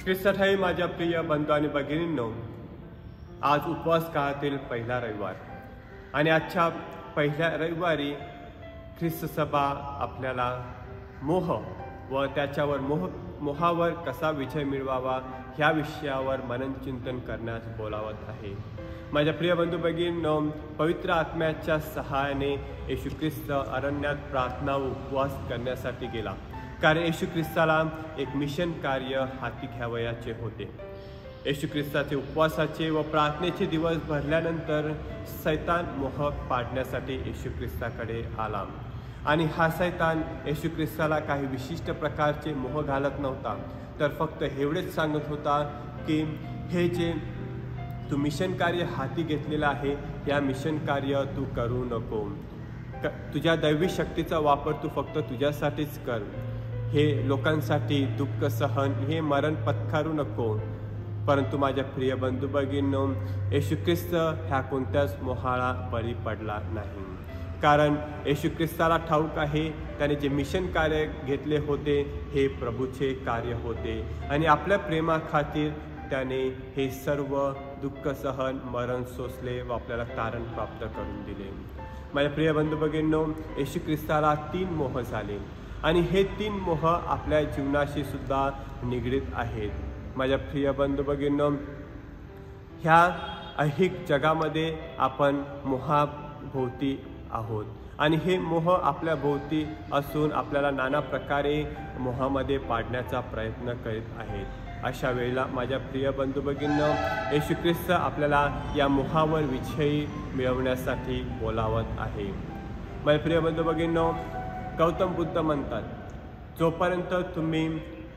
ख्रिस्ताठाई माझ्या प्रिय बंधू आणि भगिनींनो, आज उपवास काळातील पहिला रविवार आणि आजच्या पहिल्या रविवारी ख्रिस्त सभा आपल्याला मोह व त्याच्यावर मोहावर कसा विजय मिळवावा ह्या विषयावर मननचिंतन करण्यास बोलावत आहे। माझ्या प्रिय बंधू भगिनींनो, पवित्र आत्म्याच्या सहाय्याने येशू ख्रिस्त अरण्यात प्रार्थना व उपवास करण्यासाठी गेला, कारण येशू ख्रिस्ताला एक मिशन कार्य हाती घ्यावयाचे होते। येशू ख्रिस्ताचे उपवासाचे व प्रार्थनेचे दिवस भरल्यानंतर सैतान मोह पाडण्यासाठी येशू ख्रिस्ताकडे आला आणि हा सैतान येशू ख्रिस्ताला काही विशिष्ट प्रकारचे मोह घालत नव्हता, तर फक्त एवढेच सांगत होता की हे जे तू मिशन कार्य हाती घेतलेलं आहे, या मिशन कार्य तू करू नको। तुझ्या दैवी शक्तीचा वापर तू फक्त तुझ्यासाठीच कर। हे लोकांसाठी दुःख सहन, हे मरण पत्करू नको। परंतु माझ्या प्रिय बंधू भगिनींनो, येशू ख्रिस्त ह्या कोणत्याच मोहाला बळी पडला नाही, कारण येशू ख्रिस्ताला ठाऊक आहे त्याने जे मिशन कार्य घेतले होते हे प्रभूचे कार्य होते आणि आपल्या प्रेमाखातीर त्याने हे सर्व दुःख सहन मरण सोसले व आपल्याला तारण प्राप्त करून दिले। माझ्या प्रिय बंधू भगिनींनो, येशू ख्रिस्ताला 3 मोह झाले आणि हे 3 मोह आपल्या जीवनाशी सुद्धा निगडीत आहेत। माझ्या प्रिय बंधू भगिनींनो, ह्या ऐहिक जगामध्ये आपण मोहाभोवती आहोत आणि हे मोह आपल्या भोवती असून आपल्याला नाना प्रकारे मोहामध्ये पाडण्याचा प्रयत्न करीत आहेत। अशा वेळेला माझ्या प्रिय बंधू भगिनींनो, येशू ख्रिस्त आपल्याला या मोहावर विजय मिळवण्यासाठी बोलावत आहे। माझ्या प्रिय बंधू भगिनींनो, गौतम बुद्ध म्हणतात, जोपर्यंत तुम्ही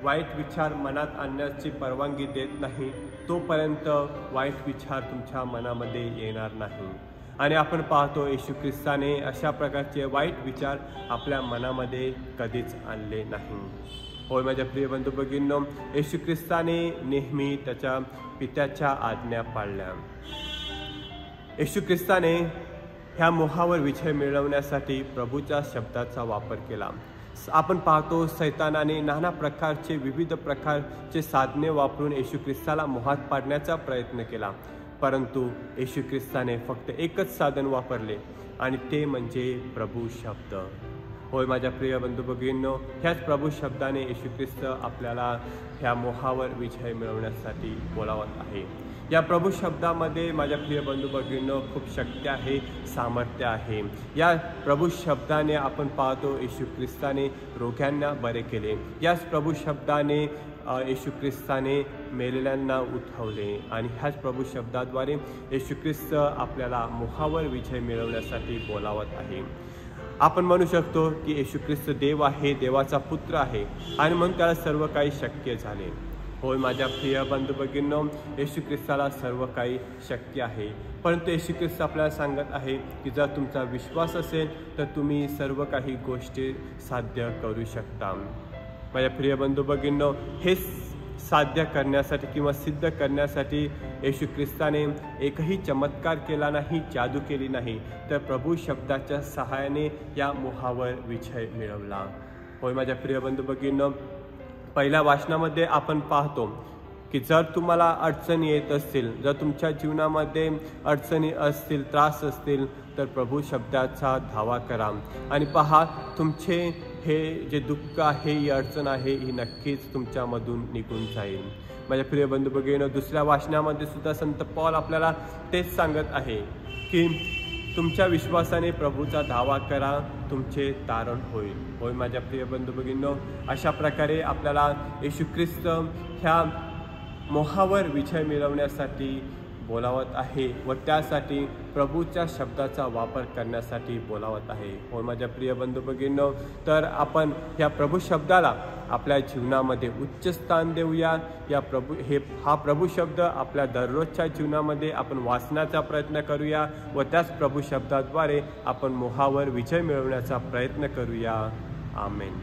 वाईट विचार मनात आणण्याची परवानगी देत नाही तोपर्यंत वाईट विचार तुमच्या मनामध्ये येणार नाही। आणि आपण पाहतो येशू ख्रिस्ताने अशा प्रकारचे वाईट विचार आपल्या मनामध्ये कधीच आणले नाही। होय माझ्या प्रिय बंधू भगिनींनो, येशू ख्रिस्ताने नेहमी त्याच्या पित्याच्या आज्ञा पाळल्या। येशू ख्रिस्ताने ह्या मोहावर विजय मिळवण्यासाठी प्रभूच्या शब्दाचा वापर केला। आपण पाहतो सैतानाने नाना प्रकारचे विविध प्रकारचे साधने वापरून येशू ख्रिस्ताला मोहात पाडण्याचा प्रयत्न केला, परंतु येशू ख्रिस्ताने फक्त एकच साधन वापरले आणि ते म्हणजे प्रभू शब्द। होय माझ्या प्रिय बंधू भगिनींनो, ह्याच प्रभू शब्दाने येशू ख्रिस्त आपल्याला ह्या मोहावर विजय मिळवण्यासाठी बोलावत आहे। या प्रभू शब्दामध्ये माझ्या प्रिय बंधू भगिनींनो खूप शक्ती आहे, सामर्थ्य आहे। या प्रभू शब्दाने आपण पाहतो येशू ख्रिस्ताने रोग्यांना बरे केले, याच प्रभू शब्दाने येशू ख्रिस्ताने मेलेल्यांना उठवले आणि ह्याच प्रभू शब्दाद्वारे येशू ख्रिस्त आपल्याला मोहावर विजय मिळवण्यासाठी बोलावत आहे। आपण म्हणू शकतो की येशू ख्रिस्त देव आहे, देवाचा पुत्र आहे आणि म्हणून त्याला सर्व काही शक्य झाले। होय माझ्या प्रिय बंधू भगिनींनो, येशू ख्रिस्ताला सर्व काही शक्य आहे, परंतु येशू ख्रिस्त आपल्याला सांगत आहे की जर तुमचा विश्वास असेल तर तुम्ही सर्व काही गोष्टी साध्य करू शकता। माझ्या प्रिय बंधू भगिनींनो, हे साध्य करण्यासाठी किंवा सिद्ध करण्यासाठी येशू ख्रिस्ताने एकही चमत्कार केला नाही, जादू केली नाही, तर प्रभू शब्दाच्या सहाय्याने या मोहावर विजय मिळवला। होय माझ्या प्रिय बंधू भगिनींनो, पहिल्या वाचनामध्ये आपण पाहतो की जर तुम्हाला अडचणी येत असतील, जर तुमच्या जीवनामध्ये अडचणी असतील, त्रास असतील, तर प्रभू शब्दाचा धावा करा आणि पहा तुमचे हे जे दुःख आहे, ही अडचण आहे, ही नक्कीच तुमच्यामधून निघून जाईल। माझ्या प्रिय बंधू भगिनींनो, दुसऱ्या वाचनामध्ये सुद्धा संत पौल आपल्याला तेच सांगत आहे की तुमच्या विश्वासाने प्रभूचा धावा करा, तुमचे तारण होईल। होय माझ्या प्रिय बंधू भगिनींनो, अशा प्रकारे आपल्याला येशू ख्रिस्त ह्या मोहावर विजय मिळवण्यासाठी बोलावत आहे व त्यासाठी प्रभूच्या शब्दाचा वापर करण्यासाठी बोलावत आहे। होय माझ्या प्रिय बंधू भगिनींनो, तर आपण ह्या प्रभू शब्दाला आपल्या जीवनामध्ये उच्च स्थान देऊया। हा प्रभू शब्द आपल्या दररोजच्या जीवनामध्ये आपण वाचण्याचा प्रयत्न करूया व त्याच प्रभू शब्दाद्वारे आपण मोहावर विजय मिळवण्याचा प्रयत्न करूया। आमेन।